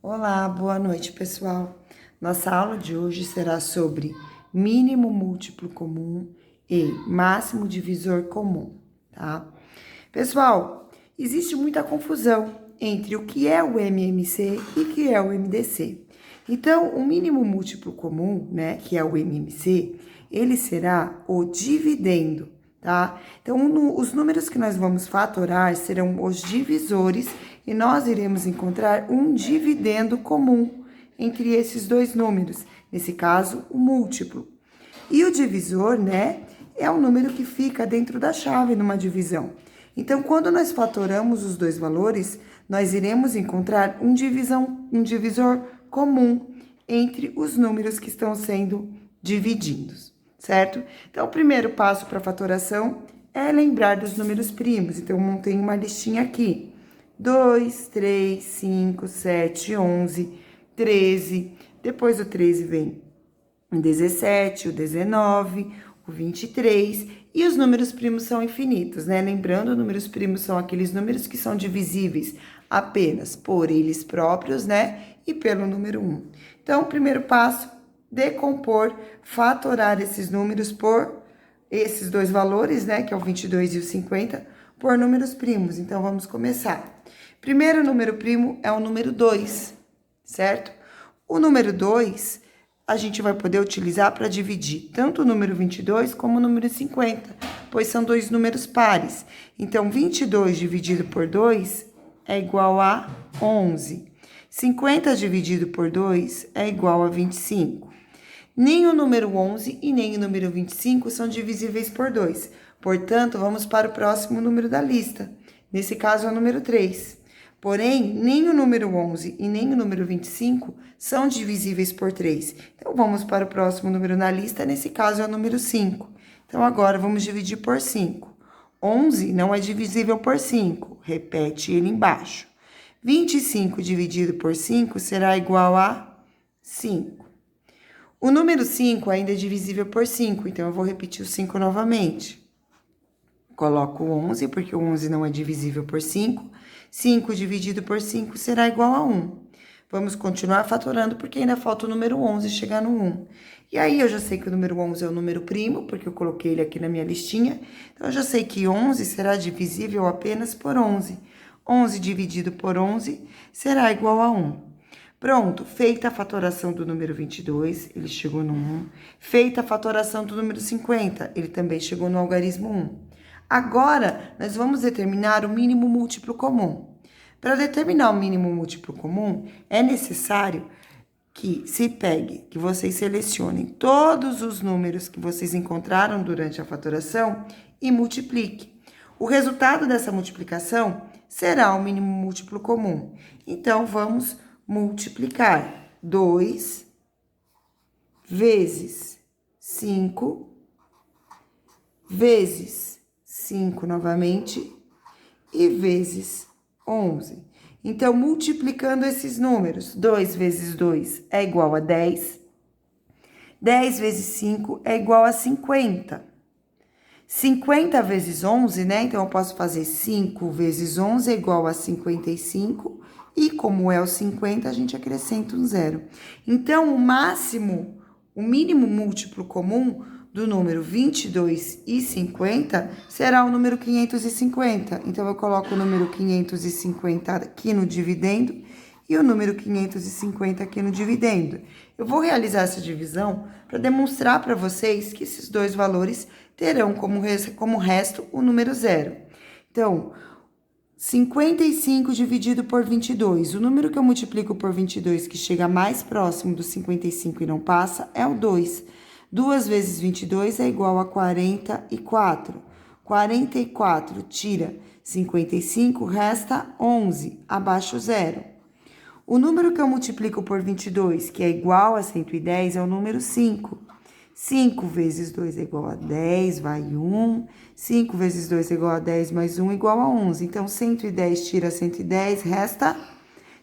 Olá, boa noite, pessoal. Nossa aula de hoje será sobre mínimo múltiplo comum e máximo divisor comum, tá? Pessoal, existe muita confusão entre o que é o MMC e o que é o MDC. Então, o mínimo múltiplo comum, né, que é o MMC, ele será o dividendo, tá? Então, os números que nós vamos fatorar serão os divisores e nós iremos encontrar um dividendo comum entre esses dois números, nesse caso, o múltiplo. E o divisor, né, é o número que fica dentro da chave numa divisão. Então, quando nós fatoramos os dois valores, nós iremos encontrar um divisor comum entre os números que estão sendo divididos, certo? Então, o primeiro passo para a fatoração é lembrar dos números primos. Então, eu montei uma listinha aqui. 2, 3, 5, 7, 11, 13. Depois do 13 vem o 17, o 19, o 23. E os números primos são infinitos, né? Lembrando, números primos são aqueles números que são divisíveis apenas por eles próprios, né? E pelo número 1. Então, o primeiro passo, decompor, fatorar esses números por esses dois valores, né? Que é o 22 e o 50, por números primos. Então, vamos começar. Primeiro número primo é o número 2, certo? O número 2, a gente vai poder utilizar para dividir tanto o número 22 como o número 50, pois são dois números pares. Então, 22 dividido por 2 é igual a 11. 50 dividido por 2 é igual a 25. Nem o número 11 e nem o número 25 são divisíveis por 2. Portanto, vamos para o próximo número da lista. Nesse caso, é o número 3. Porém, nem o número 11 e nem o número 25 são divisíveis por 3. Então, vamos para o próximo número na lista, nesse caso é o número 5. Então, agora vamos dividir por 5. 11 não é divisível por 5, repete ele embaixo. 25 dividido por 5 será igual a 5. O número 5 ainda é divisível por 5, então eu vou repetir o 5 novamente. Coloco o 11, porque o 11 não é divisível por 5. 5 dividido por 5 será igual a 1. Vamos continuar fatorando, porque ainda falta o número 11 chegar no 1. E aí, eu já sei que o número 11 é o número primo, porque eu coloquei ele aqui na minha listinha. Então, eu já sei que 11 será divisível apenas por 11. 11 dividido por 11 será igual a 1. Pronto, feita a fatoração do número 22, ele chegou no 1. Feita a fatoração do número 50, ele também chegou no algarismo 1. Agora, nós vamos determinar o mínimo múltiplo comum. Para determinar o mínimo múltiplo comum, é necessário que que vocês selecionem todos os números que vocês encontraram durante a fatoração e multiplique. O resultado dessa multiplicação será o mínimo múltiplo comum. Então, vamos multiplicar 2 vezes 5 vezes 5 novamente, e vezes 11. Então, multiplicando esses números, 2 vezes 2 é igual a 10. 10 vezes 5 é igual a 50. 50 vezes 11, né? Então, eu posso fazer 5 vezes 11 é igual a 55. E como é o 50, a gente acrescenta um zero. Então, o mínimo múltiplo comum do número 22 e 50 será o número 550. Então, eu coloco o número 550 aqui no dividendo e o número 550 aqui no dividendo. Eu vou realizar essa divisão para demonstrar para vocês que esses dois valores terão como resto o número zero. Então, 55 dividido por 22. O número que eu multiplico por 22, que chega mais próximo do 55 e não passa, é o 2. 2 vezes 22 é igual a 44. 44 tira 55, resta 11, abaixo zero. O número que eu multiplico por 22, que é igual a 110, é o número 5. 5 vezes 2 é igual a 10, vai 1. 5 vezes 2 é igual a 10, mais 1 igual a 11. Então, 110 tira 110, resta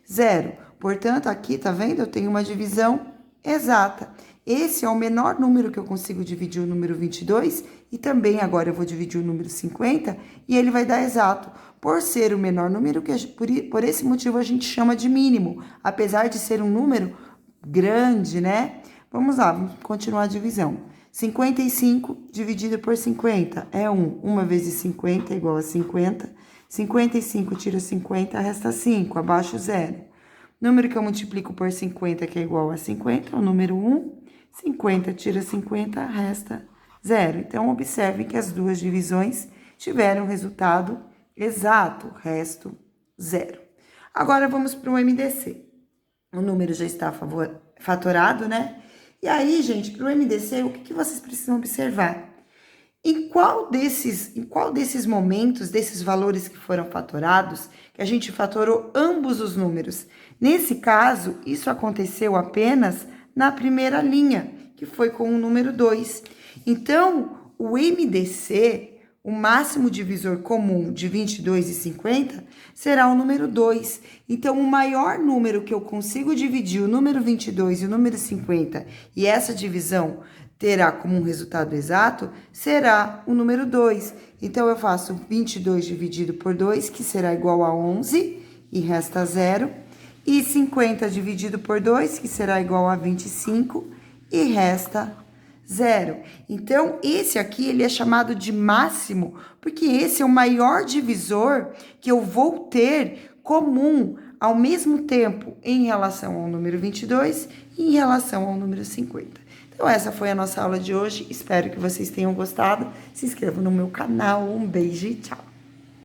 0. Portanto, aqui, tá vendo? Eu tenho uma divisão exata. esse é o menor número que eu consigo dividir o número 22 e também agora eu vou dividir o número 50 e ele vai dar exato. Por ser o menor número, por esse motivo a gente chama de mínimo, apesar de ser um número grande, né? Vamos lá, vamos continuar a divisão. 55 dividido por 50 é 1. 1 vezes 50 é igual a 50. 55 tira 50, resta 5, abaixo 0. Número que eu multiplico por 50, que é igual a 50, é o número 1. 50 tira 50, resta 0. Então, observem que as duas divisões tiveram resultado exato, resto 0. Agora, vamos para o MDC. O número já está fatorado, né? E aí, gente, para o MDC, o que vocês precisam observar? Em qual desses momentos, desses valores que foram fatorados, que a gente fatorou ambos os números? Nesse caso, isso aconteceu apenas na primeira linha, que foi com o número 2. Então, o MDC, o máximo divisor comum de 22 e 50, será o número 2. Então, o maior número que eu consigo dividir o número 22 e o número 50, e essa divisão terá como um resultado exato, será o número 2. Então, eu faço 22 dividido por 2, que será igual a 11, e resta 0. E 50 dividido por 2, que será igual a 25, e resta 0. Então, esse aqui, ele é chamado de máximo, porque esse é o maior divisor que eu vou ter comum ao mesmo tempo em relação ao número 22 e em relação ao número 50. Então, essa foi a nossa aula de hoje. Espero que vocês tenham gostado. Se inscrevam no meu canal. Um beijo e tchau!